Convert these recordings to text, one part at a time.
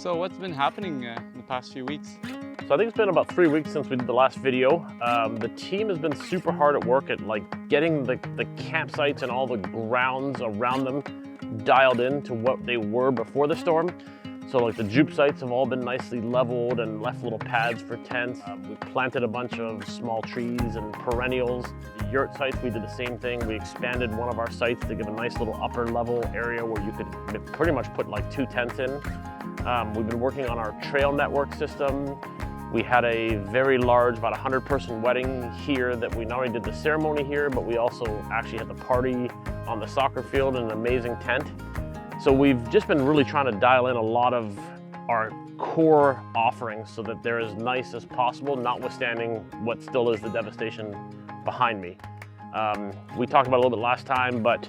So what's been happening in the past few weeks? So I think it's been about 3 weeks since we did the last video. The team has been super hard at work at getting the campsites and all the grounds around them dialed in to what they were before the storm. So the Jupe sites have all been nicely leveled and left little pads for tents. We planted a bunch of small trees and perennials. The Yurt sites, we did the same thing. We expanded one of our sites to give a nice little upper level area where you could pretty much put 2 tents in. We've been working on our trail network system. We had a very large, about 100-person wedding here that we not only did the ceremony here, but we also actually had the party on the soccer field in an amazing tent. So we've just been really trying to dial in a lot of our core offerings so that they're as nice as possible, notwithstanding what still is the devastation behind me. We talked about it a little bit last time, but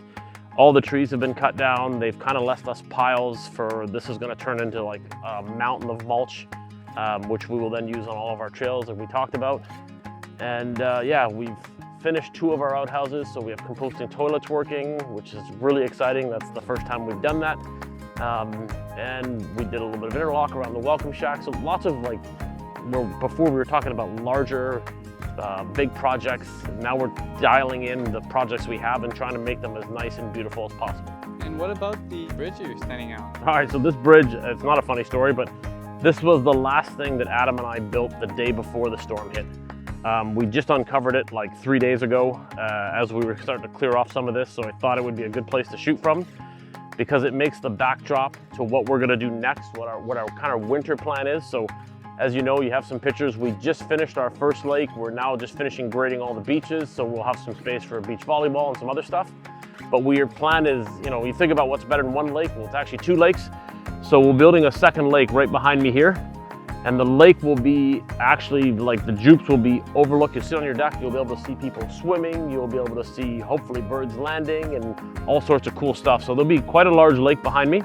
all the trees have been cut down. They've kind of left us piles for, this is gonna turn into a mountain of mulch, which we will then use on all of our trails that we talked about. And yeah, we've finished 2 of our outhouses, so we have composting toilets working, which is really exciting. That's the first time we've done that. And we did a little bit of interlock around the welcome shack. So lots of before we were talking about larger, big projects. Now we're dialing in the projects we have and trying to make them as nice and beautiful as possible. And what about the bridge you're standing on? All right, so this bridge, it's not a funny story, but this was the last thing that Adam and I built the day before the storm hit. We just uncovered it 3 days ago as we were starting to clear off some of this, so I thought it would be a good place to shoot from because it makes the backdrop to what we're gonna do next, what our kind of winter plan is. So as you know, you have some pictures. We just finished our first lake. We're now just finishing grading all the beaches, so we'll have some space for beach volleyball and some other stuff. But your plan is, you think about what's better than 1 lake, well, it's actually 2 lakes. So we're building a second lake right behind me here. And the lake will be actually, the Jupes will be overlooked. You sit on your deck, you'll be able to see people swimming, you'll be able to see, hopefully, birds landing and all sorts of cool stuff. So there'll be quite a large lake behind me.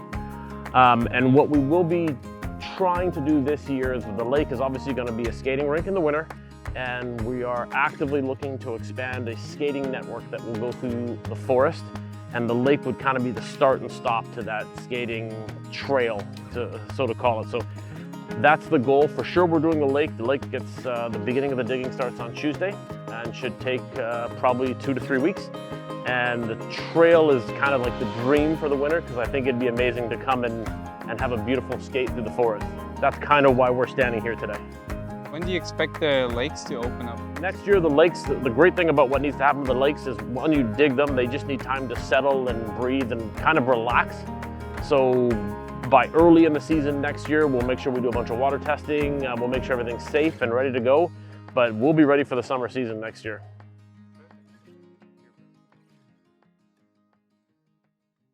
And what we will be trying to do this year is the lake is obviously gonna be a skating rink in the winter. And we are actively looking to expand a skating network that will go through the forest. And the lake would kind of be the start and stop to that skating trail, so to call it. So that's the goal. For sure we're doing the lake. The lake gets, the beginning of the digging starts on Tuesday and should take probably 2 to 3 weeks. And the trail is kind of the dream for the winter because I think it'd be amazing to come and have a beautiful skate through the forest. That's kind of why we're standing here today. When do you expect the lakes to open up? Next year, the lakes, the great thing about what needs to happen to the lakes is when you dig them, they just need time to settle and breathe and kind of relax. So by early in the season next year, we'll make sure we do a bunch of water testing. We'll make sure everything's safe and ready to go, but we'll be ready for the summer season next year.